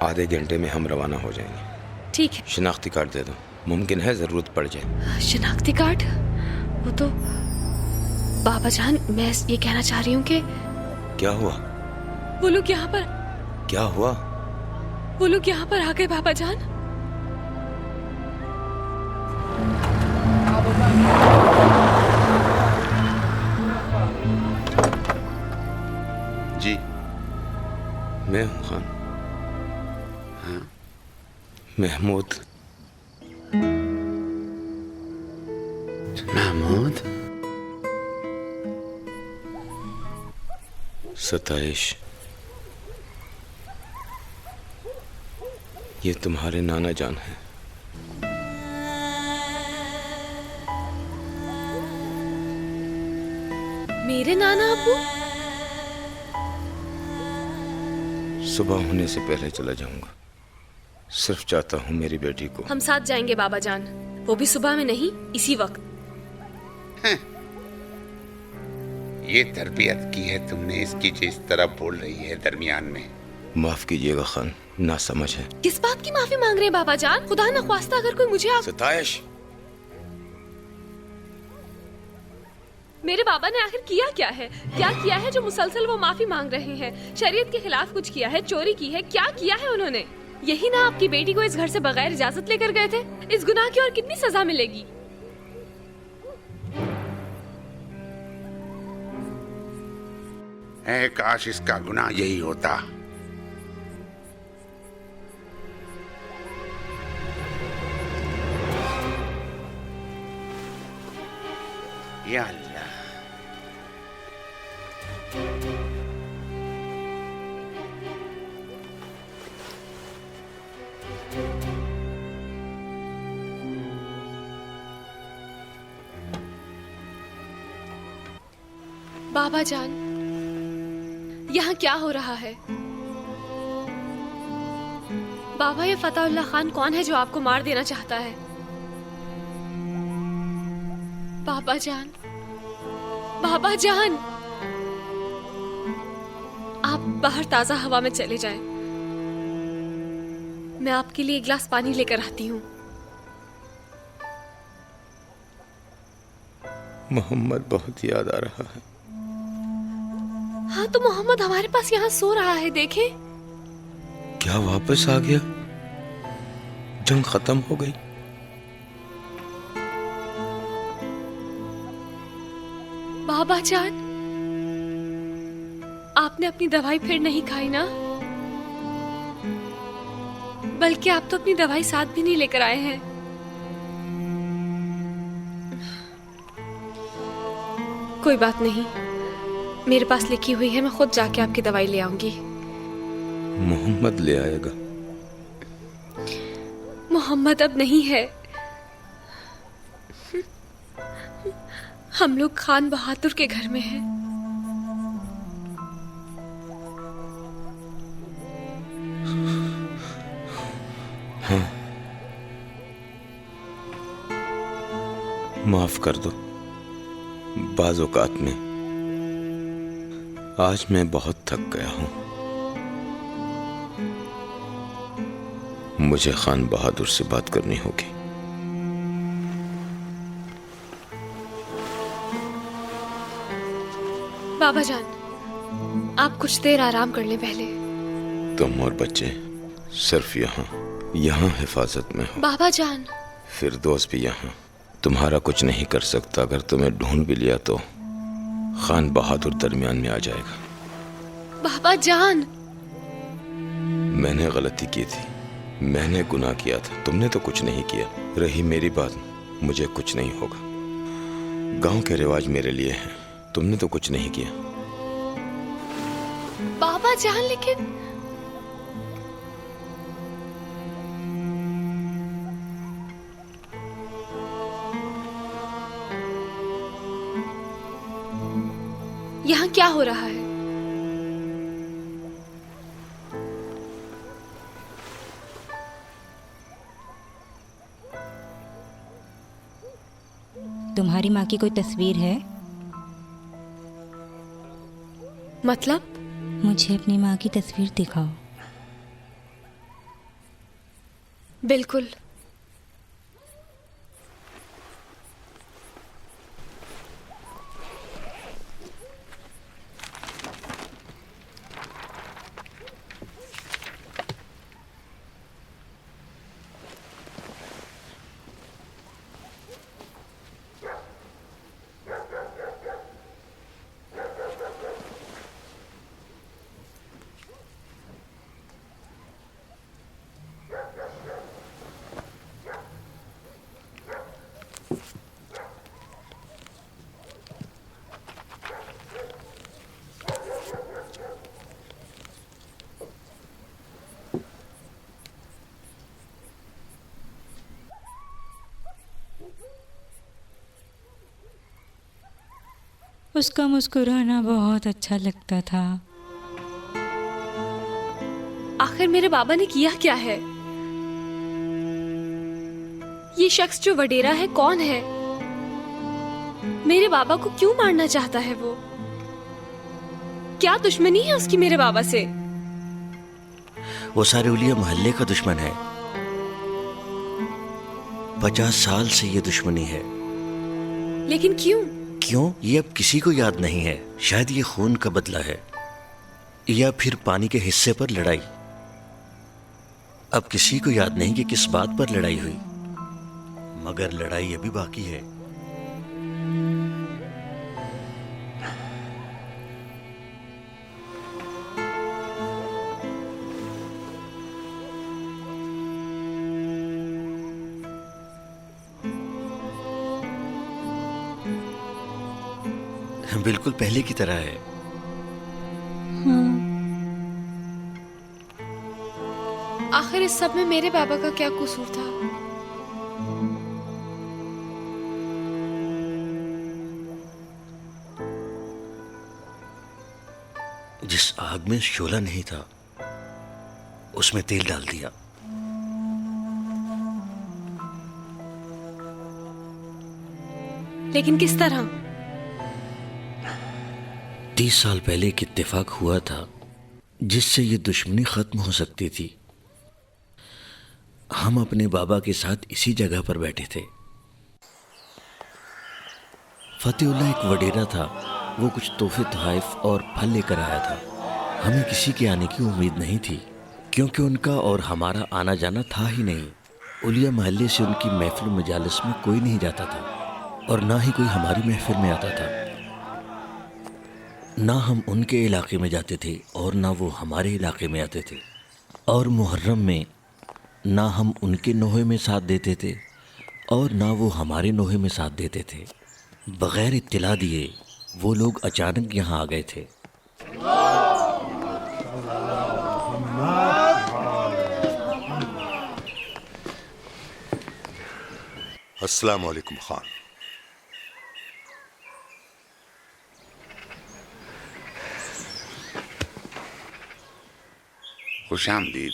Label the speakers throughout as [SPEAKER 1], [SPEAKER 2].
[SPEAKER 1] आधे घंटे में हम रवाना हो जाएंगे।
[SPEAKER 2] ठीक है।
[SPEAKER 1] शिनाख्ती कार्ड दे दो, मुमकिन है ज़रूरत पड़ जाए।
[SPEAKER 2] शिनाख्ती कार्ड? वो तो बाबा जान, मैं ये कहना चाह रही हूँ कि
[SPEAKER 1] क्या हुआ?
[SPEAKER 2] वो लोग यहाँ पर।
[SPEAKER 1] क्या हुआ?
[SPEAKER 2] वो लोग यहाँ पर आ गए बाबा जान।
[SPEAKER 3] जी
[SPEAKER 1] मैं हूँ खान।
[SPEAKER 3] हाँ?
[SPEAKER 1] महमूद।
[SPEAKER 3] महमूद?
[SPEAKER 1] सताइश, ये तुम्हारे नाना जान हैं।
[SPEAKER 2] मेरे नाना अब्बू?
[SPEAKER 1] सुबह होने से पहले चला जाऊंगा। सिर्फ चाहता हूँ मेरी बेटी को।
[SPEAKER 2] हम साथ जाएंगे बाबा जान, वो भी सुबह में नहीं, इसी वक्त।
[SPEAKER 3] ये तरबियत की है तुमने इसकी जो इस तरह बोल रही है दरमियान में।
[SPEAKER 1] माफ कीजिएगा खान, ना समझ है।
[SPEAKER 2] किस बात की माफी मांग रहे हैं बाबा जान? खुदा न ख्वास्ता अगर कोई मुझे
[SPEAKER 1] सताइश,
[SPEAKER 2] मेरे बाबा ने आखिर किया क्या है? क्या किया है जो मुसलसल वो माफी मांग रहे हैं? शरीयत के खिलाफ कुछ किया है? चोरी की है? क्या किया है उन्होंने? यही ना आपकी बेटी को इस घर से बगैर इजाजत लेकर गए थे। इस गुनाह की और कितनी सजा मिलेगी?
[SPEAKER 3] है काश इसका गुनाह यही होता। या अल्लाह,
[SPEAKER 2] बाबा जान, यहाँ क्या हो रहा है? बाबा, ये फतेहुल्लाह खान कौन है जो आपको मार देना चाहता है? बाबा जान, बाबा जान, आप बाहर ताजा हवा में चले जाएं। मैं आपके लिए एक गिलास पानी लेकर आती हूँ।
[SPEAKER 1] मोहम्मद बहुत याद आ रहा है।
[SPEAKER 2] हाँ, तो मोहम्मद हमारे पास यहाँ सो रहा है, देखें।
[SPEAKER 1] क्या वापस आ गया? जंग खत्म हो गई?
[SPEAKER 2] बाबा जान, आपने अपनी दवाई फिर नहीं खाई ना? बल्कि आप तो अपनी दवाई साथ भी नहीं लेकर आए हैं। कोई बात नहीं, मेरे पास लिखी हुई है, मैं खुद जाके आपकी दवाई ले आऊंगी।
[SPEAKER 1] मोहम्मद ले आएगा।
[SPEAKER 2] मोहम्मद अब नहीं है। हम लोग खान बहादुर के घर में हैं।
[SPEAKER 1] हाँ, माफ कर दो। बाज़ औक़ात में आज मैं बहुत थक गया हूं। मुझे खान बहादुर से बात करनी होगी।
[SPEAKER 2] बाबा जान, आप कुछ देर आराम कर लें पहले।
[SPEAKER 1] तुम और बच्चे सिर्फ यहाँ हिफाजत में हो।
[SPEAKER 2] बाबा जान,
[SPEAKER 1] फिरदौस भी यहाँ। तुम्हारा कुछ नहीं कर सकता। अगर तुम्हें ढूंढ भी लिया तो खान बहादुर दरमियान में आ जाएगा।
[SPEAKER 2] बाबा जान,
[SPEAKER 1] मैंने गलती की थी, मैंने गुनाह किया था। तुमने तो कुछ नहीं किया। रही मेरी बात, मुझे कुछ नहीं होगा। गांव के रिवाज मेरे लिए हैं, तुमने तो कुछ नहीं किया।
[SPEAKER 2] बाबा जान, लेकिन यहाँ क्या हो रहा है?
[SPEAKER 4] तुम्हारी माँ की कोई तस्वीर है?
[SPEAKER 2] मतलब?
[SPEAKER 4] मुझे अपनी माँ की तस्वीर दिखाओ।
[SPEAKER 2] बिल्कुल।
[SPEAKER 4] उसका मुस्कुराना बहुत अच्छा लगता था।
[SPEAKER 2] आखिर मेरे बाबा ने किया क्या है? ये शख्स जो वडेरा है कौन है? मेरे बाबा को क्यों मारना चाहता है वो? क्या दुश्मनी है उसकी मेरे बाबा से?
[SPEAKER 5] वो सारे उलिया मोहल्ले का दुश्मन है। 50 साल से ये दुश्मनी है।
[SPEAKER 2] लेकिन क्यों?
[SPEAKER 5] क्यों, ये अब किसी को याद नहीं है। शायद ये खून का बदला है, या फिर पानी के हिस्से पर लड़ाई। अब किसी को याद नहीं कि किस बात पर लड़ाई हुई, मगर लड़ाई अभी बाकी है। बिल्कुल पहले की तरह है।
[SPEAKER 2] आखिर इस सब में मेरे बाबा का क्या कसूर था?
[SPEAKER 5] जिस आग में शोला नहीं था उसमें तेल डाल दिया।
[SPEAKER 2] लेकिन किस तरह?
[SPEAKER 5] 30 साल पहले एक इत्तेफाक हुआ था जिससे ये दुश्मनी खत्म हो सकती थी। हम अपने बाबा के साथ इसी जगह पर बैठे थे। फतेहुल्लाह एक वडेरा था। वो कुछ तोहफे तोहफ और फल लेकर आया था। हमें किसी के आने की उम्मीद नहीं थी, क्योंकि उनका और हमारा आना जाना था ही नहीं। उलिया मोहल्ले से उनकी महफिल मजालिस में कोई नहीं जाता था, और ना ही कोई हमारी महफिल में आता था। ना हम उनके इलाके में जाते थे और ना वो हमारे इलाके में आते थे। और मुहर्रम में ना हम उनके नोहे में साथ देते थे और ना वो हमारे नोहे में साथ देते थे। बग़ैर इत्तिला दिए वो लोग अचानक यहाँ आ गए थे।
[SPEAKER 6] अस्सलाम वालेकुम खान।
[SPEAKER 3] खुशामदीद।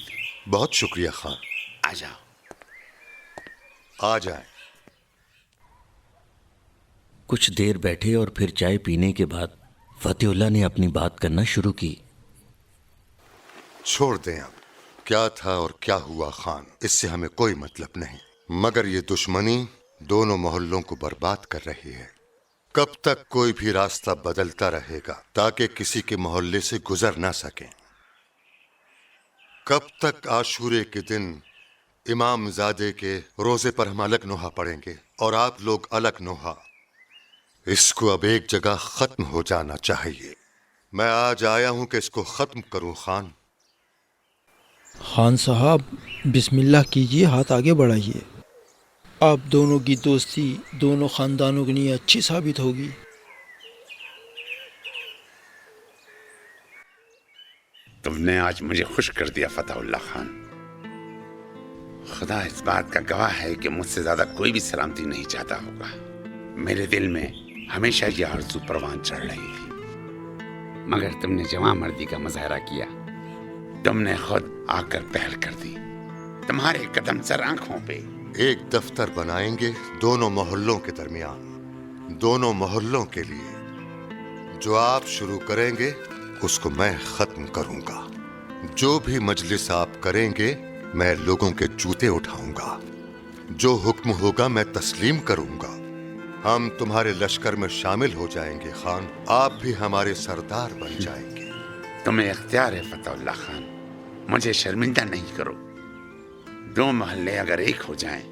[SPEAKER 6] बहुत शुक्रिया खान।
[SPEAKER 3] आ जाओ।
[SPEAKER 6] आ जाएं।
[SPEAKER 5] कुछ देर बैठे और फिर चाय पीने के बाद फतेहुल्लाह ने अपनी बात करना शुरू की।
[SPEAKER 6] छोड़ दें अब क्या था और क्या हुआ खान, इससे हमें कोई मतलब नहीं। मगर ये दुश्मनी दोनों मोहल्लों को बर्बाद कर रही है। कब तक कोई भी रास्ता बदलता रहेगा ताकि किसी के मोहल्ले से गुजर ना सके? कब तक आशूरे के दिन इमाम ज़ादे के रोजे पर हम अलग नोहा पढ़ेंगे और आप लोग अलग नोहा? इसको अब एक जगह खत्म हो जाना चाहिए। मैं आज आया हूं कि इसको खत्म करूं खान।
[SPEAKER 7] खान साहब, बिस्मिल्लाह कीजिए, हाथ आगे बढ़ाइए। आप दोनों की दोस्ती दोनों खानदानों के लिए अच्छी साबित होगी।
[SPEAKER 3] तुमने आज मुझे खुश कर दिया फतेहुल्लाह खान। खुदा इस बात का गवाह है कि मुझसे ज्यादा कोई भी सलामती नहीं चाहता होगा। मेरे दिल में हमेशा यह आरज़ू परवान चढ़ रही थी, मगर तुमने जवां मर्दी का मुजाहरा किया। तुमने खुद आकर पहल कर दी। तुम्हारे कदम सर आंखों पे।
[SPEAKER 6] एक दफ्तर बनाएंगे दोनों मोहल्लों के दरमियान, दोनों मोहल्लों के लिए। जो आप शुरू करेंगे उसको मैं खत्म करूंगा। जो भी मजलिस आप करेंगे मैं लोगों के जूते उठाऊंगा। जो हुक्म होगा मैं तस्लीम करूंगा। हम तुम्हारे लश्कर में शामिल हो जाएंगे खान। आप भी हमारे सरदार बन जाएंगे।
[SPEAKER 3] तुम्हें इख्तियार है फतहुल्लाह खान, मुझे शर्मिंदा नहीं करो। 2 मोहल्ले अगर एक हो जाएं,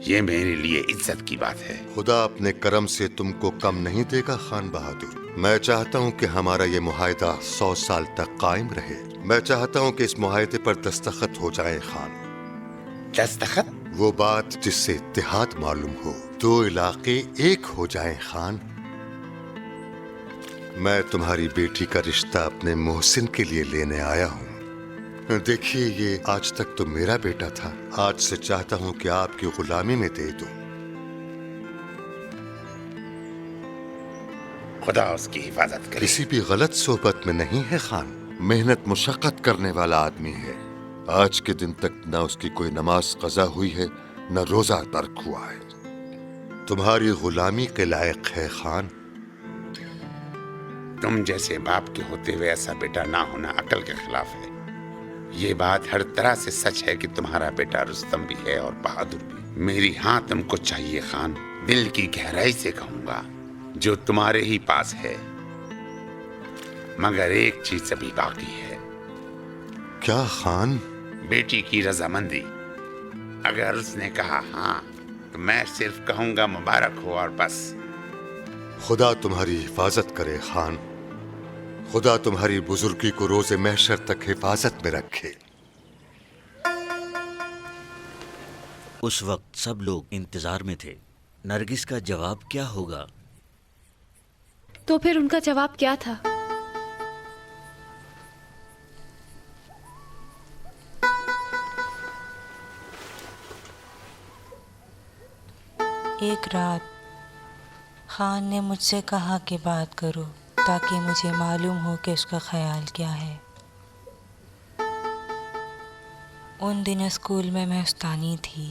[SPEAKER 3] ये मेरे लिए इज्जत की बात है।
[SPEAKER 6] खुदा अपने करम से तुमको कम नहीं देगा खान बहादुर। मैं चाहता हूँ कि हमारा ये मुआहिदा 100 साल तक कायम रहे। मैं चाहता हूँ कि इस मुआहिदे पर दस्तखत हो जाए खान।
[SPEAKER 3] दस्तखत?
[SPEAKER 6] वो बात जिससे इत्तेहाद मालूम हो, 2 इलाके एक हो जाएं खान। मैं तुम्हारी बेटी का रिश्ता अपने मोहसिन के लिए लेने आया हूँ। देखिए, ये आज तक तो मेरा बेटा था, आज से चाहता हूँ कि आपकी गुलामी में दे दूं।
[SPEAKER 3] खुदा उसकी हिफाजत करे।
[SPEAKER 6] किसी भी गलत सोहबत में नहीं है खान। मेहनत मुशक्कत करने वाला आदमी है। आज के दिन तक न उसकी कोई नमाज कज़ा हुई है, न रोजा तर्क हुआ है। तुम्हारी गुलामी के लायक है खान।
[SPEAKER 3] तुम जैसे बाप के होते हुए ऐसा बेटा ना होना अकल के खिलाफ है। ये बात हर तरह से सच है कि तुम्हारा बेटा रुस्तम भी है और बहादुर भी। मेरी हाँ तुमको चाहिए खान, दिल की गहराई से कहूंगा, जो तुम्हारे ही पास है। मगर एक चीज अभी बाकी है।
[SPEAKER 6] क्या खान?
[SPEAKER 3] बेटी की रजामंदी। अगर उसने कहा हाँ तो मैं सिर्फ कहूंगा मुबारक हो और बस।
[SPEAKER 6] खुदा तुम्हारी हिफाजत करे खान। खुदा तुम्हारी बुजुर्गी को रोजे महशर तक हिफाजत में रखे।
[SPEAKER 5] उस वक्त सब लोग इंतजार में थे। नरगिस का जवाब क्या होगा?
[SPEAKER 2] तो फिर उनका जवाब क्या था?
[SPEAKER 4] एक रात खान ने मुझसे कहा कि बात करो ताकि मुझे मालूम हो कि उसका ख्याल क्या है। उन दिनों स्कूल में मैं उस्तानी थी।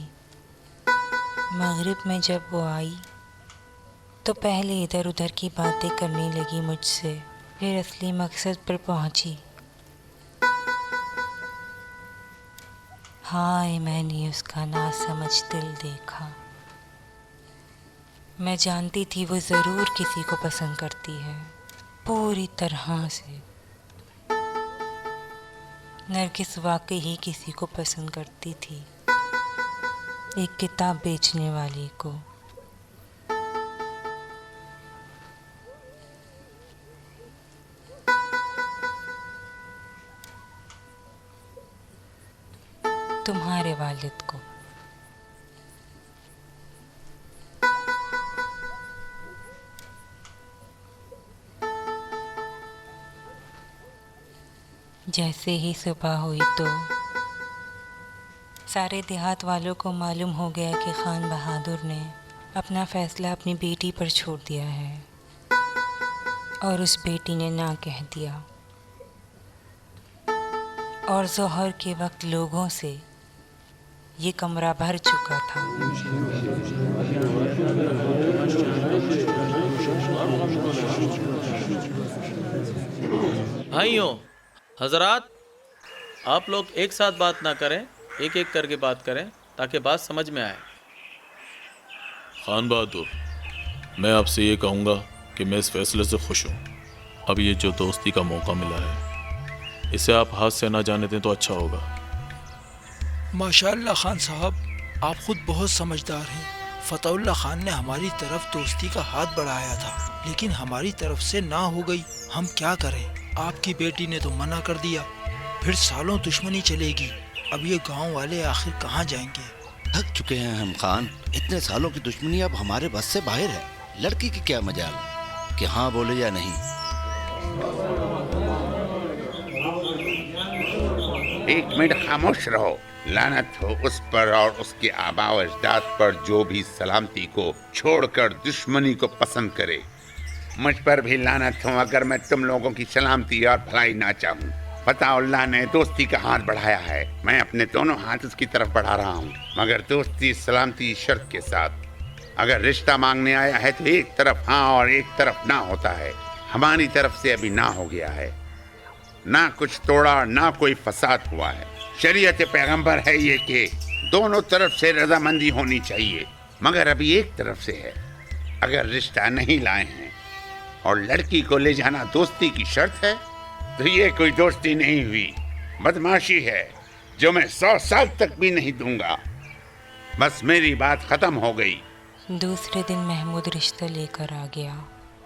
[SPEAKER 4] मगरिब में जब वो आई तो पहले इधर उधर की बातें करने लगी मुझसे, फिर असली मकसद पर पहुंची। हाय, मैंने उसका नासमझ दिल देखा। मैं जानती थी वो ज़रूर किसी को पसंद करती है, पूरी तरह से। नरगिस वाकई ही किसी को पसंद करती थी, एक किताब बेचने वाली को। तुम्हारे वालिद को। जैसे ही सुबह हुई तो सारे देहात वालों को मालूम हो गया कि खान बहादुर ने अपना फैसला अपनी बेटी पर छोड़ दिया है और उस बेटी ने ना कह दिया। और ज़ोहर के वक्त लोगों से ये कमरा भर चुका था।
[SPEAKER 8] भाइयों, हजरात, आप लोग एक साथ बात ना करें, एक एक करके बात करें ताकि बात समझ में आए।
[SPEAKER 9] खान बहादुर, मैं आपसे ये कहूँगा कि मैं इस फैसले से खुश हूँ। अब ये जो दोस्ती का मौका मिला है, इसे आप हाथ से ना जाने दें तो अच्छा होगा।
[SPEAKER 7] माशाअल्लाह खान साहब, आप खुद बहुत समझदार हैं। फतहुल्लाह खान ने हमारी तरफ दोस्ती का हाथ बढ़ाया था, लेकिन हमारी तरफ से ना हो गई। हम क्या करें? आपकी बेटी ने तो मना कर दिया, फिर सालों दुश्मनी चलेगी। अब ये गांव वाले आखिर कहाँ जाएंगे?
[SPEAKER 10] थक चुके हैं हम खान। इतने सालों की दुश्मनी अब हमारे बस से बाहर है। लड़की की क्या मजाल कि हाँ बोले या नहीं।
[SPEAKER 3] एक मिनट खामोश रहो। लानत हो उस पर और उसके आबा व अजदाद पर जो भी सलामती को छोड़कर दुश्मनी को पसंद करे। मुझ पर भी लानत हो अगर मैं तुम लोगों की सलामती और भलाई ना चाहूँ। फतहुल्लाह ने दोस्ती का हाथ बढ़ाया है, मैं अपने दोनों हाथ उसकी तरफ बढ़ा रहा हूँ, मगर दोस्ती सलामती शर्त के साथ। अगर रिश्ता मांगने आया है तो एक तरफ हाँ और एक तरफ ना होता है। हमारी तरफ से अभी ना हो गया है। ना कुछ तोड़ा, ना कोई फसाद हुआ है। शरीयत पैगंबर है ये कि दोनों तरफ से रजामंदी होनी चाहिए, मगर अभी एक तरफ से है। अगर रिश्ता नहीं लाए हैं और लड़की को ले जाना दोस्ती की शर्त है, तो ये कोई दोस्ती नहीं हुई, बदमाशी है जो मैं 100 साल तक भी नहीं दूंगा। बस मेरी बात खत्म हो गई।
[SPEAKER 4] दूसरे दिन महमूद रिश्ता लेकर आ गया।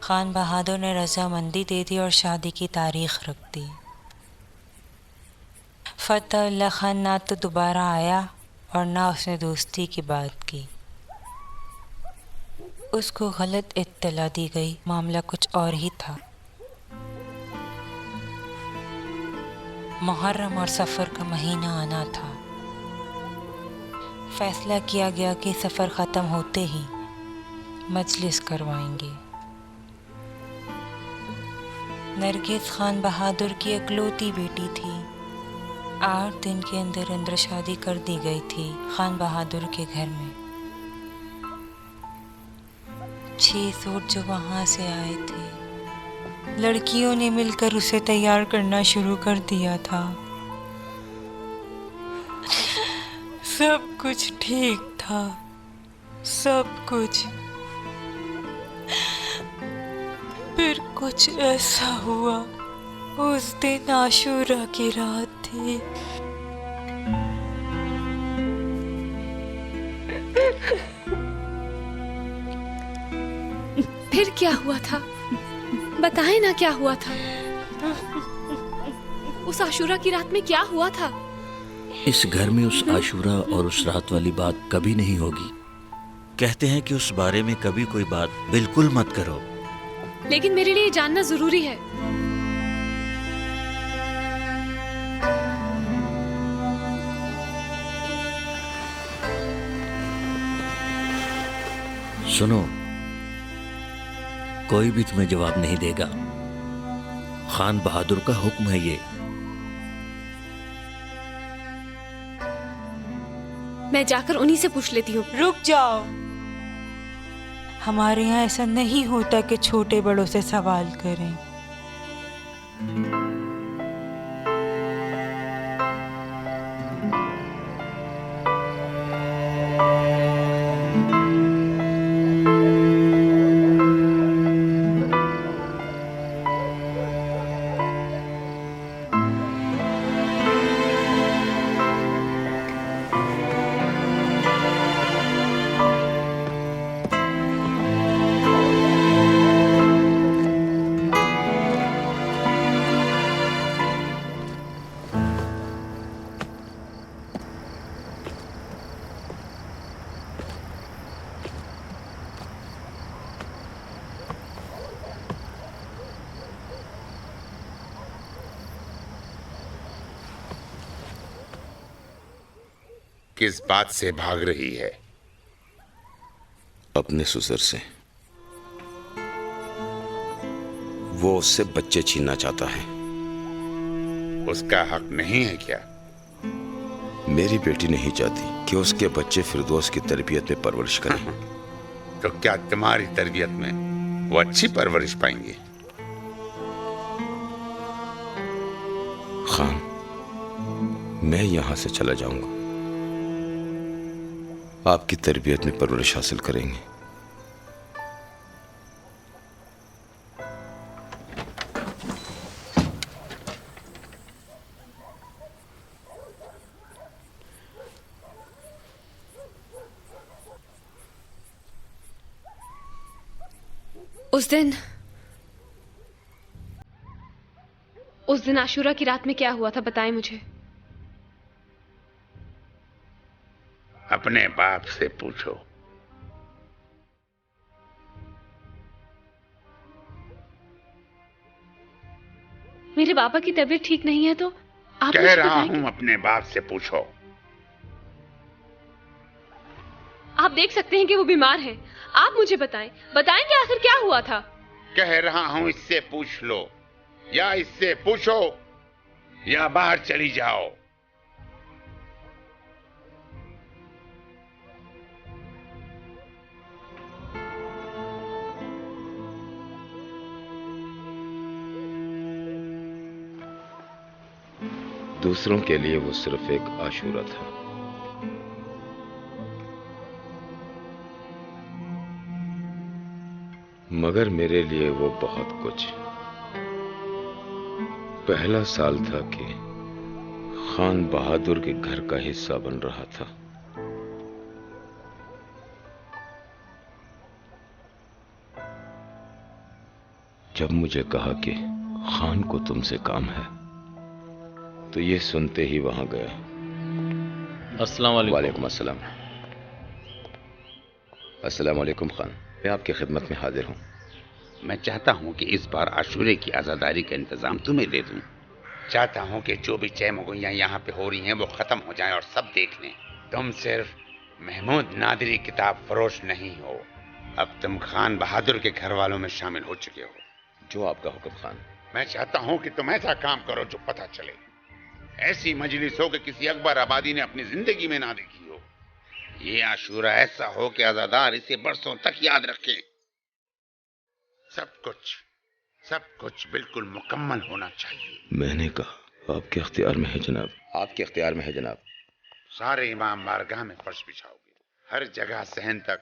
[SPEAKER 4] खान बहादुर ने रजामंदी दे दी और शादी की तारीख रख दी। फतहुल्लाह खान ना तो दोबारा आया और ना उसने दोस्ती की बात की। उसको गलत इत्तला दी गई, मामला कुछ और ही था। मुहर्रम और सफ़र का महीना आना था। फैसला किया गया कि सफ़र ख़त्म होते ही मजलिस करवाएंगे। नरगिस खान बहादुर की इकलौती बेटी थी। 8 दिन के अंदर अंदर शादी कर दी गई थी खान बहादुर के घर में। 6 सूट जो वहाँ से आए थे, लड़कियों ने मिलकर उसे तैयार करना शुरू कर दिया था। सब कुछ ठीक था, सब कुछ। फिर कुछ ऐसा हुआ। उस दिन आशूरा की रात थी।
[SPEAKER 2] फिर क्या हुआ था? बताएं ना क्या हुआ था। उस आशूरा की रात में क्या हुआ था?
[SPEAKER 5] इस घर में उस आशूरा और उस रात वाली बात कभी नहीं होगी। कहते हैं कि उस बारे में कभी कोई बात बिल्कुल मत करो।
[SPEAKER 2] लेकिन मेरे लिए जानना जरूरी है।
[SPEAKER 5] सुनो, कोई भी तुम्हें जवाब नहीं देगा। खान बहादुर का हुक्म है ये।
[SPEAKER 2] मैं जाकर उन्हीं से पूछ लेती हूँ।
[SPEAKER 4] रुक जाओ। हमारे यहाँ ऐसा नहीं होता कि छोटे बड़ों से सवाल करें।
[SPEAKER 3] किस बात से भाग रही है?
[SPEAKER 1] अपने ससुर से। वो उससे बच्चे छीनना चाहता है।
[SPEAKER 3] उसका हक नहीं है क्या?
[SPEAKER 1] मेरी बेटी नहीं चाहती कि उसके बच्चे फिरदौस की तरबियत में परवरिश करें।
[SPEAKER 3] तो क्या तुम्हारी तरबियत में वो अच्छी परवरिश पाएंगे?
[SPEAKER 1] खान, मैं यहां से चला जाऊंगा। आपकी तरबियत में परवरिश हासिल करेंगे।
[SPEAKER 2] उस दिन आशूरा की रात में क्या हुआ था, बताएं मुझे।
[SPEAKER 3] अपने बाप से पूछो।
[SPEAKER 2] मेरे पापा की तबीयत ठीक नहीं है तो आप
[SPEAKER 3] कह रहा हूं अपने बाप से पूछो।
[SPEAKER 2] आप देख सकते हैं कि वो बीमार हैं। आप मुझे बताएं कि आखिर क्या हुआ था।
[SPEAKER 3] कह रहा हूं इससे पूछ लो, या इससे पूछो या बाहर चली जाओ।
[SPEAKER 1] दूसरों के लिए वो सिर्फ एक आशूरा था। मगर मेरे लिए वो बहुत कुछ। पहला साल था कि खान बहादुर के घर का हिस्सा बन रहा था। जब मुझे कहा कि खान को तुमसे काम है, तो ये सुनते ही वहां गया।
[SPEAKER 8] अस्सलाम वालेकुम।
[SPEAKER 1] वालेकुम अस्सलाम। अस्सलाम वालेकुम खान, मैं आपकी खिदमत में हाजिर हूँ।
[SPEAKER 3] मैं चाहता हूँ कि इस बार आशूरे की आज़ादारी का इंतजाम तुम्हें दे दूँ। चाहता हूँ कि जो भी चहमुगैयाँ यहाँ पे हो रही हैं वो ख़त्म हो जाएं और सब देख लें। तुम सिर्फ महमूद नादरी किताब फरोश नहीं हो, अब तुम खान बहादुर के घर वालों में शामिल हो चुके हो।
[SPEAKER 1] जो आपका हुक्म खान।
[SPEAKER 3] मैं चाहता हूँ कि तुम ऐसा काम करो जो पता चले, ऐसी मजलिस हो कि किसी अकबर आबादी ने अपनी जिंदगी में ना देखी हो। ये आशूरा ऐसा हो कि आज़ादार इसे बरसों तक याद रखें। सब कुछ बिल्कुल मुकम्मल होना चाहिए।
[SPEAKER 1] मैंने कहा आपके इख्तियार में है जनाब। आपके इख्तियार में है जनाब।
[SPEAKER 3] सारे इमाम बारगाह में फर्श बिछाओगे, हर जगह सहन तक,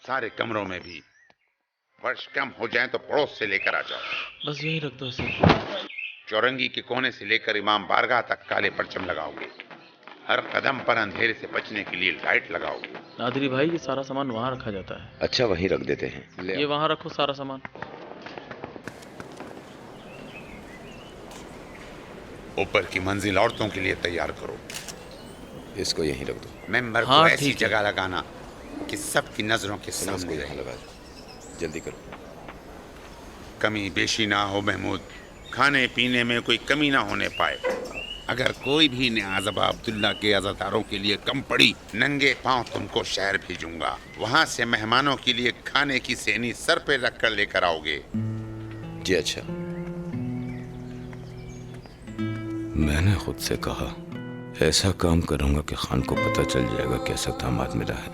[SPEAKER 3] सारे कमरों में भी। फर्श कम हो जाए तो पड़ोस से लेकर आ जाओ।
[SPEAKER 8] बस यही रख दो इसे।
[SPEAKER 3] चौरंगी के कोने से लेकर इमाम बारगाह तक काले परचम लगाओगे। हर कदम पर अंधेरे से बचने के लिए लाइट लगाओगे।
[SPEAKER 8] नादरी भाई, ये सारा सामान वहाँ रखा जाता है।
[SPEAKER 1] अच्छा, वहीं रख देते हैं।
[SPEAKER 8] ये वहाँ रखो सारा सामान।
[SPEAKER 3] ऊपर की मंजिल औरतों के लिए तैयार करो।
[SPEAKER 1] इसको यहीं रख दो।
[SPEAKER 3] मेंबर
[SPEAKER 8] हाँ,
[SPEAKER 3] को ऐसी
[SPEAKER 8] ठीक है।
[SPEAKER 3] जगह लगाना कि सबकी नजरों के
[SPEAKER 1] इसको
[SPEAKER 3] सामने
[SPEAKER 1] यहाँ
[SPEAKER 3] रहे।
[SPEAKER 1] लगा दो। जल्दी करो।
[SPEAKER 3] कमी बेशी ना हो महमूद, खाने पीने में कोई कमी ना होने पाए। अगर कोई भी न्याज़बा अब्दुल्ला के अज़ादारों के लिए कम पड़ी, नंगे पांव तुमको शहर भेजूंगा। वहां से मेहमानों के लिए खाने की सेनी सर पे रखकर लेकर आओगे।
[SPEAKER 1] जी अच्छा। मैंने खुद से कहा ऐसा काम करूंगा कि खान को पता चल जाएगा कैसा दामाद मिला है।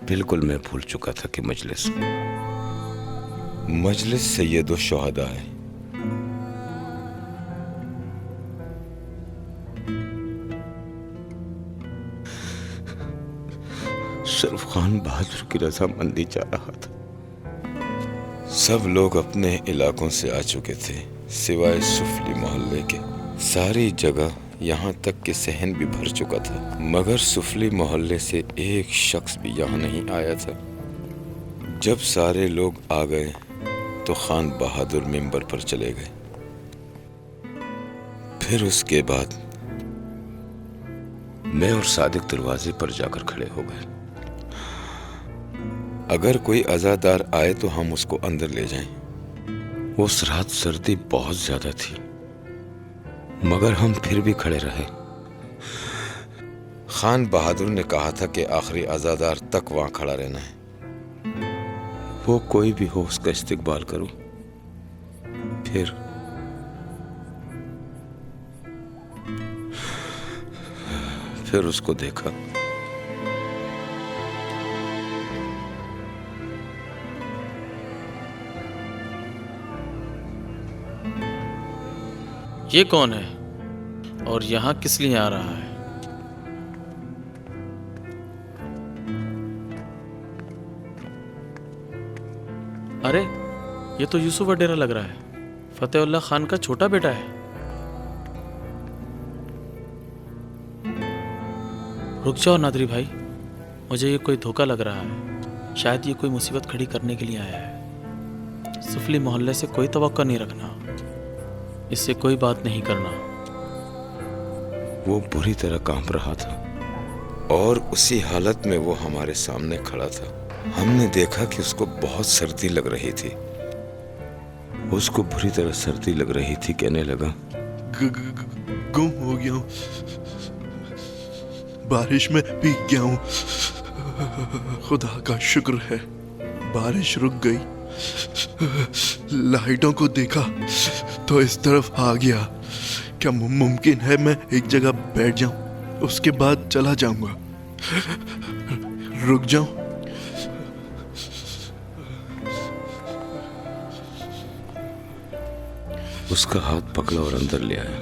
[SPEAKER 1] बिल्कुल मैं भूल चुका था कि मजलिस से ये दो शोहदा है। सिर्फ खान बहादुर की रजामंदी चाह रहा था। सब लोग अपने इलाकों से आ चुके थे सिवाय सुफली मोहल्ले के। सारी जगह यहाँ तक कि सहन भी भर चुका था, मगर सुफली मोहल्ले से एक शख्स भी यहाँ नहीं आया था। जब सारे लोग आ गए तो खान बहादुर मिंबर पर चले गए। फिर उसके बाद मैं और सादिक दरवाजे पर जाकर खड़े हो गए। अगर कोई अज़ादार आए तो हम उसको अंदर ले जाएं। उस रात सर्दी बहुत ज्यादा थी, मगर हम फिर भी खड़े रहे। खान बहादुर ने कहा था कि आखिरी अज़ादार तक वहां खड़ा रहना है। वो कोई भी हो उसका इस्तकबाल करो। फिर उसको देखा।
[SPEAKER 8] ये कौन है और यहाँ किस लिए आ रहा है? अरे, ये तो यूसुफ वडेरा लग रहा है। फतेहुल्लाह खान का छोटा बेटा है। रुक जाओ नादरी भाई, मुझे ये कोई धोखा लग रहा है। शायद ये कोई मुसीबत खड़ी करने के लिए आया है। सुफली मोहल्ले से कोई तवक्का नहीं रखना, इससे कोई बात नहीं करना।
[SPEAKER 1] वो बुरी तरह कांप रहा था और उसी हालत में वो हमारे सामने खड़ा था। हमने देखा कि उसको बहुत सर्दी लग रही थी। उसको बुरी तरह सर्दी लग रही थी। कहने लगा,
[SPEAKER 11] गुम हो गया हूँ, बारिश में भीग गया हूँ। खुदा का शुक्र है बारिश रुक गई। लाइटों को देखा तो इस तरफ आ गया। क्या मुमकिन है मैं एक जगह बैठ जाऊं, उसके बाद चला जाऊंगा? रुक जाऊं?
[SPEAKER 1] उसका हाथ पकड़ा और अंदर ले आया।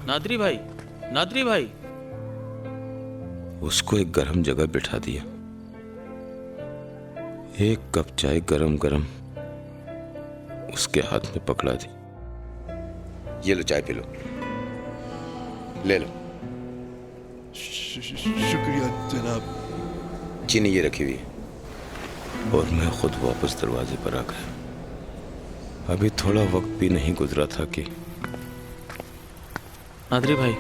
[SPEAKER 8] नादरी भाई, नादरी भाई।
[SPEAKER 1] उसको एक गर्म जगह बिठा दिया, एक कप चाय गरम गरम उसके हाथ में पकड़ा दी। ये लो चाय पी लो, ले लो।
[SPEAKER 11] शुक्रिया जनाब।
[SPEAKER 1] चीनी ये रखी हुई है। और मैं खुद वापस दरवाजे पर आ गया। अभी थोड़ा वक्त भी नहीं गुजरा था कि
[SPEAKER 8] नादरी भाई,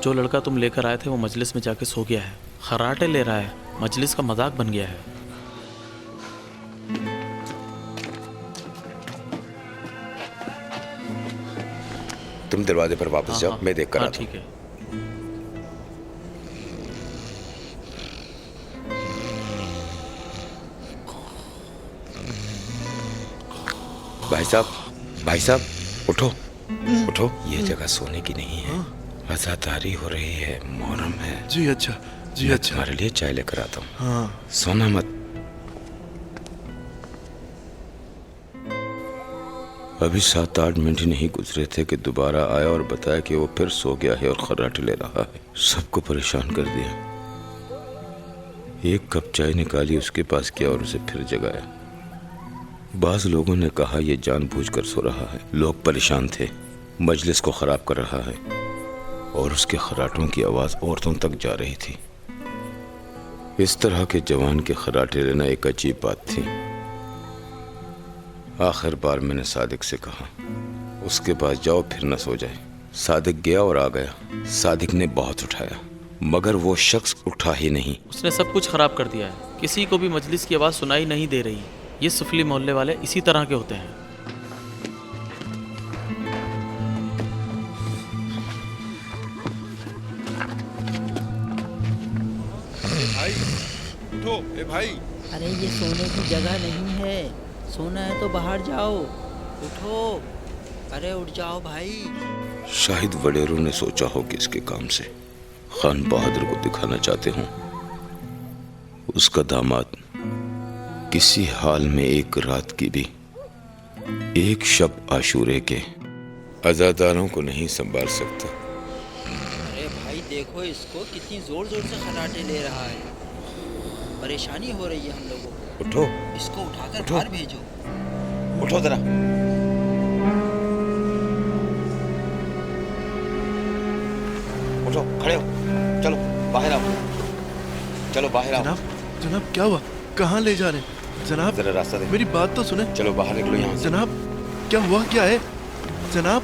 [SPEAKER 8] जो लड़का तुम लेकर आए थे वो मजलिस में जाके सो गया है, खर्राटे ले रहा है, मजलिस का मजाक बन गया है।
[SPEAKER 1] तुम दरवाजे पर वापस जाओ, मैं देख कर आता हूं।
[SPEAKER 8] ठीक है।
[SPEAKER 1] भाई साहब उठो उठो, ये जगह सोने की नहीं है। अज़ादारी हो रही है, मुहर्रम है।
[SPEAKER 11] जी अच्छा, जी अच्छा।
[SPEAKER 1] तुम्हारे लिए चाय लेकर आता हूँ।
[SPEAKER 11] हाँ।
[SPEAKER 1] सोना मत। अभी 7-8 मिनट ही नहीं गुजरे थे कि दोबारा आया और बताया कि वो फिर सो गया है और खर्राटे ले रहा है। सबको परेशान कर दिया। एक कप चाय निकाली, उसके पास किया और उसे फिर जगाया। बाज लोगों ने कहा यह जानबूझकर सो रहा है। लोग परेशान थे, मजलिस को खराब कर रहा है। और उसके खर्राटों की आवाज औरतों तक जा रही थी। इस तरह के जवान के खर्राटे लेना एक अजीब बात थी। आखिर बार मैंने सादिक से कहा उसके पास जाओ, फिर न सो जाए। सादिक गया और आ गया। सादिक ने बहुत उठाया मगर वो शख्स उठा ही नहीं।
[SPEAKER 8] उसने सब कुछ खराब कर दिया है। किसी को भी मजलिस की आवाज़ सुनाई नहीं दे रही। ये सुफली मोहल्ले वाले इसी तरह के होते हैं।
[SPEAKER 11] भाई उठो, ए भाई।
[SPEAKER 12] अरे ये सोने की जगह नहीं है, सोना है तो बाहर जाओ, उठो। अरे उठ जाओ भाई।
[SPEAKER 1] शाहिद वडेरों ने सोचा हो कि इसके काम से खान बहादुर को दिखाना चाहते हों। उसका दामाद किसी हाल में एक रात की भी, एक शब आशूरे के अज़ादारों को नहीं संभाल सकता।
[SPEAKER 12] अरे भाई देखो इसको, कितनी जोर जोर से खर्राटे ले रहा है। परेशानी हो रही है हम लोगों को।
[SPEAKER 1] उठो,
[SPEAKER 12] इसको उठाकर बाहर भेजो।
[SPEAKER 1] उठो जरा। उठो, खड़े हो, चलो बाहर आओ, चलो बाहर आओ।
[SPEAKER 11] जनाब क्या हुआ? कहाँ ले जा रहे हैं जनाब?
[SPEAKER 1] जरा रास्ता दे।
[SPEAKER 11] मेरी बात तो सुने।
[SPEAKER 1] चलो बाहर निकलो यहाँ से।
[SPEAKER 11] जनाब क्या हुआ, क्या है जनाब?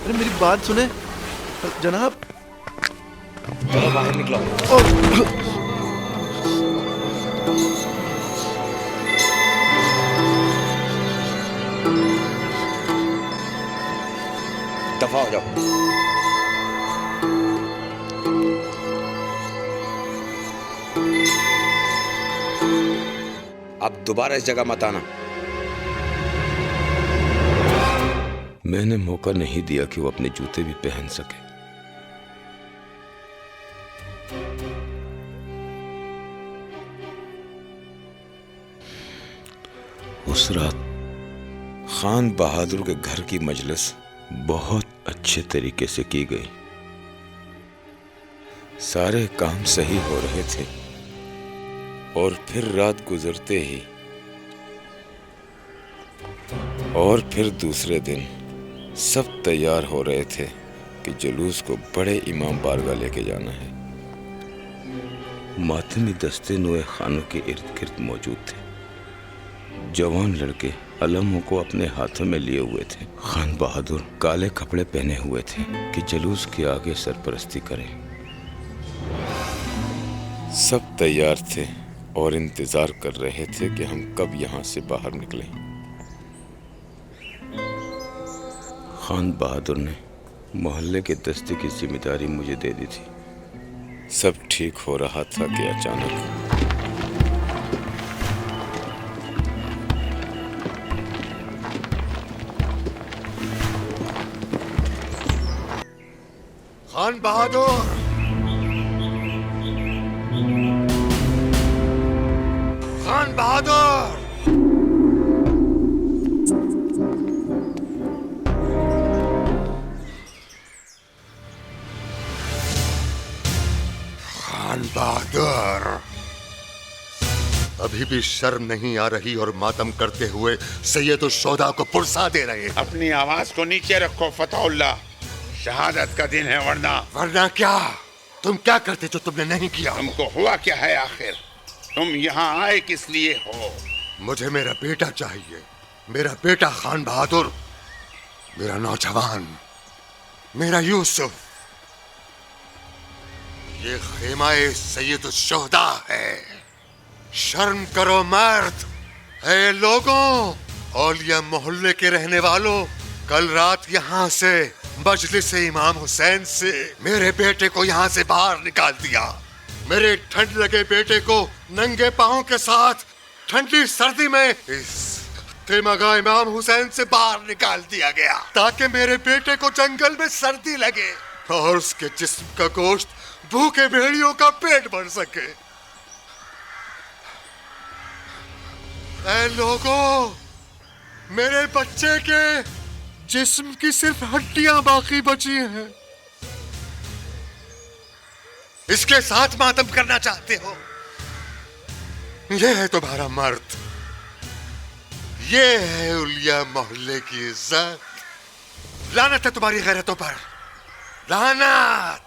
[SPEAKER 11] अरे मेरी बात सुने जनाब।
[SPEAKER 1] चलो बाहर निकलो। दफा हो जाओ। अब दोबारा इस जगह मत आना। मैंने मौका नहीं दिया कि वो अपने जूते भी पहन सके। उस रात खान बहादुर के घर की मजलिस बहुत अच्छे तरीके से की गई। सारे काम सही हो रहे थे और फिर रात गुजरते ही और फिर दूसरे दिन सब तैयार हो रहे थे कि जुलूस को बड़े इमाम बारगाह लेके जाना है। मातमी दस्ते नूए खानों के इर्द गिर्द मौजूद थे। जवान लड़के अलमों को अपने हाथों में लिए हुए थे। खान बहादुर काले कपड़े पहने हुए थे कि जुलूस के आगे सरपरस्ती करें। सब तैयार थे और इंतजार कर रहे थे कि हम कब यहाँ से बाहर निकलें। खान बहादुर ने मोहल्ले के दस्ते की जिम्मेदारी मुझे दे दी थी। सब ठीक हो रहा था कि अचानक
[SPEAKER 6] खान बहादुर, खान बहादुर। खान बहादुर, अभी भी शर्म नहीं आ रही और मातम करते हुए सैयद शुहदा को पुरसा दे रहे हैं।
[SPEAKER 3] अपनी आवाज को नीचे रखो फतहुल्लाह, शहादत का दिन है। वरना
[SPEAKER 6] क्या? तुम क्या करते जो तुमने नहीं किया?
[SPEAKER 3] तुमको हुआ क्या है आखिर? तुम यहाँ आए किस लिए हो?
[SPEAKER 6] मुझे मेरा बेटा चाहिए, मेरा बेटा खान बहादुर, मेरा नौजवान, मेरा यूसुफ। ये खेमाए सैयद शुहदा है। शर्म करो मर्द। है लोगों, औलिया मोहल्ले के रहने वालों, कल रात यहाँ से मजलिस इमाम हुसैन से मेरे बेटे को यहाँ से बाहर निकाल दिया। मेरे ठंड लगे बेटे को नंगे पांव के साथ ठंडी सर्दी में इस तेमगा इमाम हुसैन से बाहर निकाल दिया गया ताकि मेरे बेटे को जंगल में सर्दी लगे और उसके जिस्म का गोश्त भूखे भेड़ियों का पेट भर सके। ऐ लोगों, मेरे बच्चे के जिस्म की सिर्फ हड्डियां बाकी बची हैं। इसके साथ मातम करना चाहते हो? यह है तुम्हारा मर्द, ये है उलिया मोहल्ले की इज्जत। लानत है तुम्हारी गैरतों पर, लानत।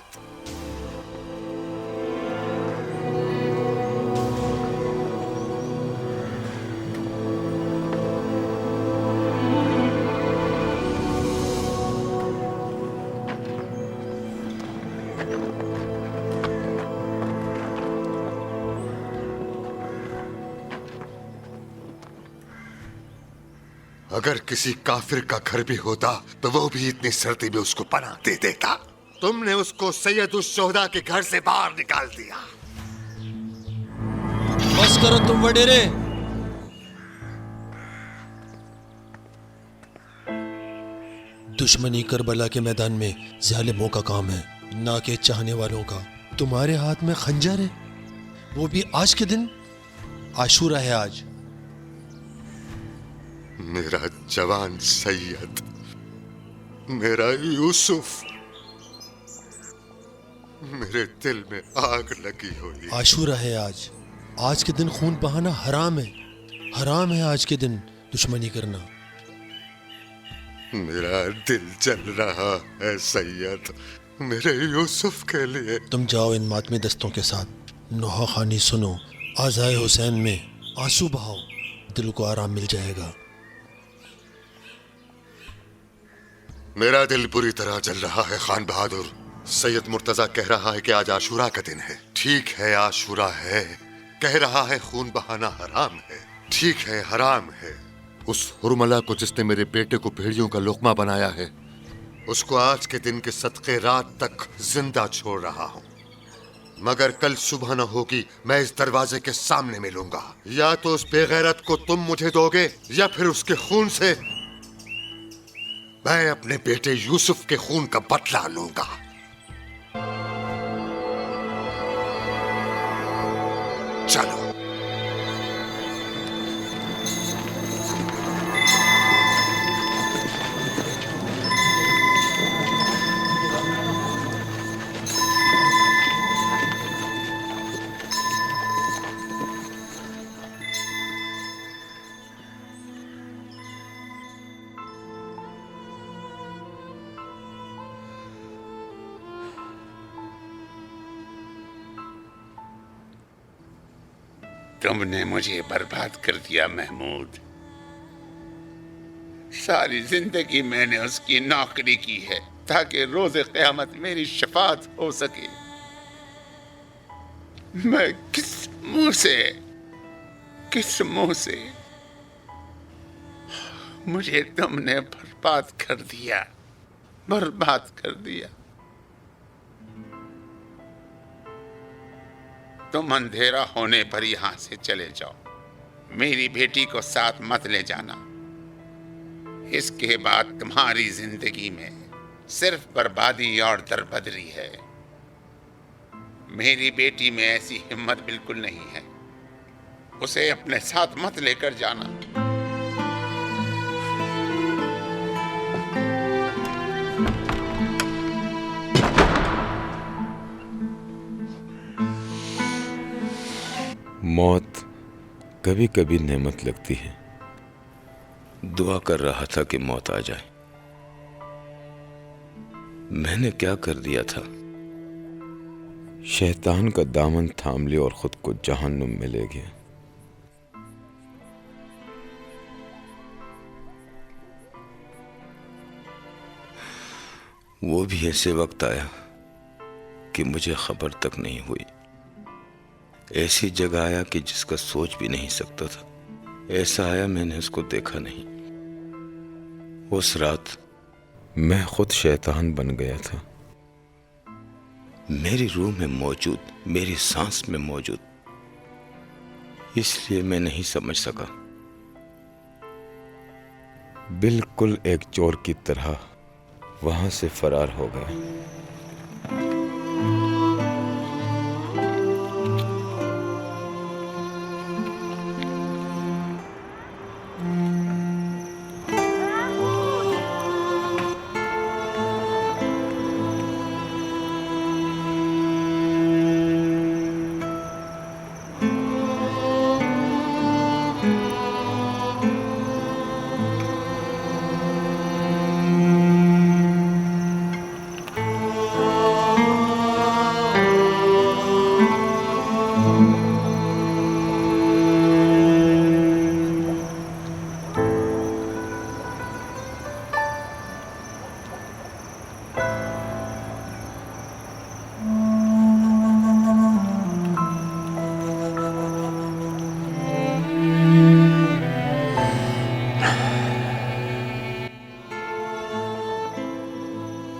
[SPEAKER 6] अगर किसी काफिर का घर भी होता तो वो भी इतनी सर्दी में उसको पनाह दे देता। तुमने उसको सैयद शुहदा के घर से बाहर निकाल दिया।
[SPEAKER 13] बस करो तुम वडेरे। दुश्मनी करबला के मैदान में जालिमों का काम है, ना के चाहने वालों का। तुम्हारे हाथ में खंजर है, वो भी आज के दिन। आशूरा है आज।
[SPEAKER 6] मेरा जवान सैयद, मेरा यूसुफ, मेरे दिल में आग लगी हुई।
[SPEAKER 13] आशूरा है आज। आज के दिन खून बहाना हराम है। हराम है आज के दिन दुश्मनी करना।
[SPEAKER 6] मेरा दिल जल रहा है सैयद, मेरे यूसुफ के लिए।
[SPEAKER 13] तुम जाओ इन मातमी दस्तों के साथ, नोहा खानी सुनो, आज़ाए हुसैन में आंसू बहाओ, दिल को आराम मिल जाएगा।
[SPEAKER 6] मेरा दिल बुरी तरह जल रहा है खान बहादुर। सैयद मुर्तजा कह रहा है कि आज आशूरा का दिन है। ठीक है, आशूरा है। कह रहा है खून बहाना हराम है। ठीक है, हराम है। उस हुरमला को जिसने मेरे बेटे को भेड़ियों का लोकमा बनाया है, उसको आज के दिन के सदके रात तक जिंदा छोड़ रहा हूँ। मगर कल सुबह न होगी मैं इस दरवाजे के सामने मिलूंगा। या तो उस बेगैरत को तुम मुझे दोगे या फिर उसके खून से मैं अपने बेटे यूसुफ के खून का बदला लूंगा। चलो।
[SPEAKER 3] तुमने मुझे बर्बाद कर दिया महमूद। सारी जिंदगी मैंने उसकी नौकरी की है ताकि रोज़े क़यामत मेरी शफाअत हो सके। मैं किस मुंह से मुझे तुमने बर्बाद कर दिया। तुम अंधेरा होने पर यहां से चले जाओ। मेरी बेटी को साथ मत ले जाना। इसके बाद तुम्हारी जिंदगी में सिर्फ बर्बादी और दरबदरी है। मेरी बेटी में ऐसी हिम्मत बिल्कुल नहीं है। उसे अपने साथ मत लेकर जाना।
[SPEAKER 1] मौत कभी कभी नेमत लगती है। दुआ कर रहा था कि मौत आ जाए। मैंने क्या कर दिया था? शैतान का दामन थाम लिया और खुद को जहन्नुम में ले गया। वो भी ऐसे वक्त आया कि मुझे खबर तक नहीं हुई। ऐसी जगह आया कि जिसका सोच भी नहीं सकता था। ऐसा आया मैंने उसको देखा नहीं। उस रात मैं खुद शैतान बन गया था। मेरी रूह में मौजूद, मेरी सांस में मौजूद। इसलिए मैं नहीं समझ सका। बिल्कुल एक चोर की तरह वहां से फरार हो गया।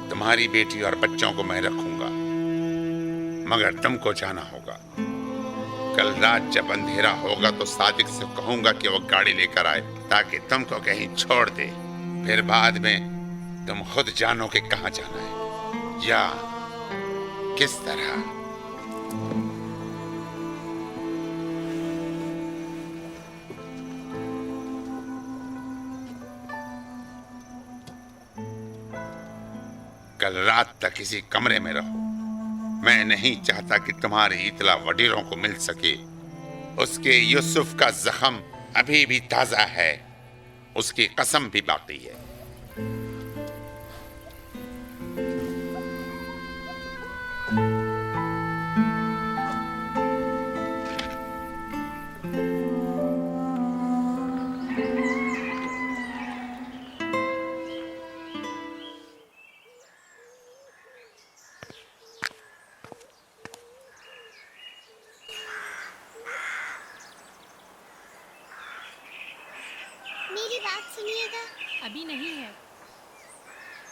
[SPEAKER 3] तुम्हारी बेटी और बच्चों को मैं रखूंगा, मगर तुमको जाना होगा। कल रात जब अंधेरा होगा तो सादिक से कहूंगा कि वो गाड़ी लेकर आए ताकि तुमको कहीं छोड़ दे। फिर बाद में तुम खुद जानो कि कहां जाना है या किस तरह। कल रात तक इसी कमरे में रहो। मैं नहीं चाहता कि तुम्हारी इतला वडीरों को मिल सके। उसके यूसुफ का जख्म अभी भी ताजा है, उसकी कसम भी बाकी है।
[SPEAKER 14] मेरी बात सुनिएगा।
[SPEAKER 15] अभी नहीं है।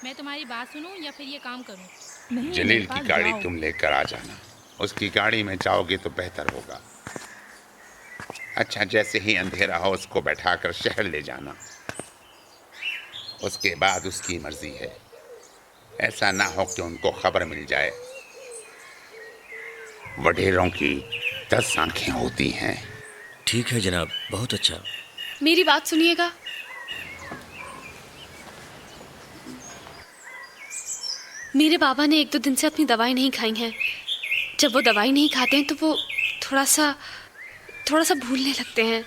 [SPEAKER 15] मैं तुम्हारी बात सुनूं या फिर ये काम करूं? नहीं,
[SPEAKER 3] जलील की गाड़ी तुम लेकर आ जाना। उसकी गाड़ी में जाओगे तो बेहतर होगा। अच्छा, जैसे ही अंधेरा हो उसको बैठाकर शहर ले जाना। उसके बाद उसकी मर्जी है। ऐसा ना हो कि उनको खबर मिल जाए। वडेरों की 10 आंखें होती हैं।
[SPEAKER 5] ठीक है जनाब, बहुत अच्छा।
[SPEAKER 2] मेरी बात सुनिएगा। मेरे बाबा ने 1-2 दिन से अपनी दवाई नहीं खाई हैं। जब वो दवाई नहीं खाते हैं तो वो थोड़ा सा भूलने लगते हैं।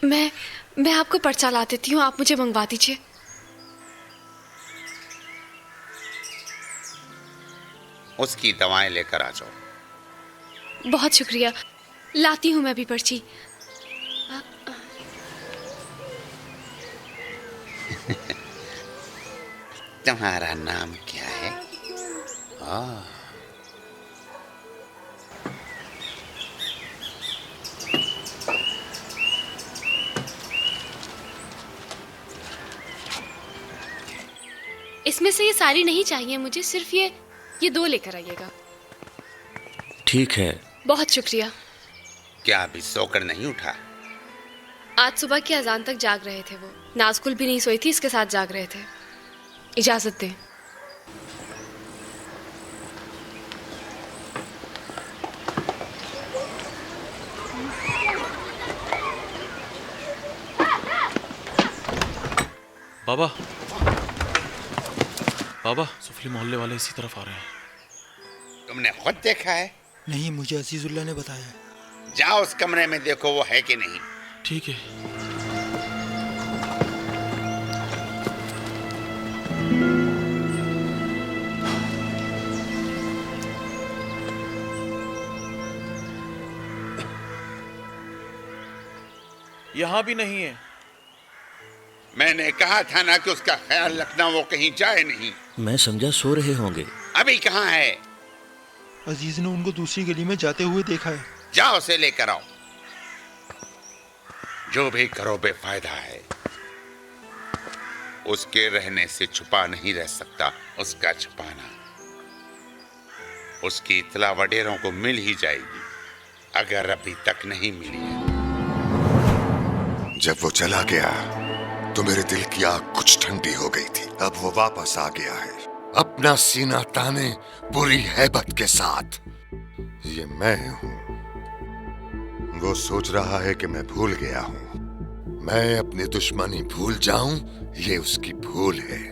[SPEAKER 2] मैं आपको पर्चा ला देती हूँ, आप मुझे मंगवा दीजिए।
[SPEAKER 3] उसकी दवाएं लेकर आ जाओ।
[SPEAKER 2] बहुत शुक्रिया, लाती हूँ मैं भी पर्ची।
[SPEAKER 3] तुम्हारा नाम क्या है?
[SPEAKER 2] इसमें से ये सारी नहीं चाहिए मुझे, सिर्फ ये 2 लेकर आइएगा।
[SPEAKER 5] ठीक है।
[SPEAKER 2] बहुत शुक्रिया।
[SPEAKER 3] क्या अभी सोकर नहीं उठा?
[SPEAKER 2] आज सुबह की अजान तक जाग रहे थे वो। नाज़कुल भी नहीं सोई थी, इसके साथ जाग रहे थे। इजाजत दें।
[SPEAKER 8] बाबा, बाबा, सुफली मोहल्ले वाले इसी तरफ आ रहे हैं।
[SPEAKER 3] तुमने खुद देखा है?
[SPEAKER 7] नहीं, मुझे अजीजुल्लाह ने बताया है।
[SPEAKER 3] जाओ उस कमरे में देखो वो है कि नहीं।
[SPEAKER 8] ठीक है।
[SPEAKER 9] यहाँ भी नहीं है।
[SPEAKER 3] मैंने कहा था ना कि उसका ख्याल रखना, वो कहीं जाए नहीं।
[SPEAKER 5] मैं समझा सो रहे होंगे।
[SPEAKER 3] अभी कहाँ है?
[SPEAKER 7] अजीज ने उनको दूसरी गली में जाते हुए देखा है।
[SPEAKER 3] जाओ उसे लेकर आओ। जो भी करो बेफायदा है। उसके रहने से छुपा नहीं रह सकता उसका छुपाना। उसकी इत्तला वडेरों को मिल ही जाएगी, अगर अभी तक नहीं मिली है।
[SPEAKER 6] जब वो चला गया तो मेरे दिल की आग कुछ ठंडी हो गई थी। अब वो वापस आ गया है, अपना सीना ताने पूरी हैबत के साथ। ये मैं हूं। वो सोच रहा है कि मैं भूल गया हूं। मैं अपनी दुश्मनी भूल जाऊं, ये उसकी भूल है।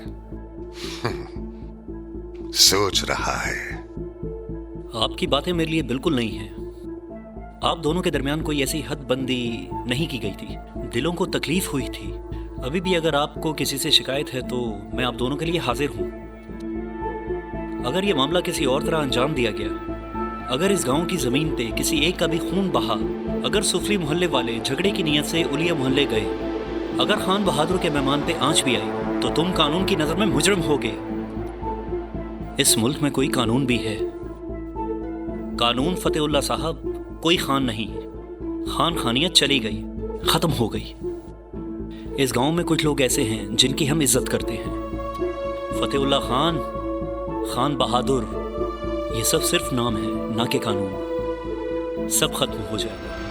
[SPEAKER 6] सोच रहा है।
[SPEAKER 5] आपकी बातें मेरे लिए बिल्कुल नहीं है। आप दोनों के दरमियान कोई ऐसी हदबंदी नहीं की गई थी। दिलों को तकलीफ हुई थी। अभी भी अगर आपको किसी से शिकायत है तो मैं आप दोनों के लिए हाजिर हूं। अगर ये मामला किसी और तरह अंजाम दिया गया, अगर इस गांव की जमीन पे किसी एक का भी खून बहा, अगर सुफली मोहल्ले वाले झगड़े की नीयत से उलिया मोहल्ले गए, अगर खान बहादुर के मेहमान पे आंच भी आई, तो तुम कानून की नजर में मुजरिम होगे। इस मुल्क में कोई कानून भी है। कानून फतेहुल्लाह साहब, कोई खान नहीं। खान खानियत चली गई, खत्म हो गई। इस गांव में कुछ लोग ऐसे हैं जिनकी हम इज्जत करते हैं। फतेहुल्लाह खान, खान बहादुर, ये सब सिर्फ नाम है, ना कि कानून। सब खत्म हो जाएगा।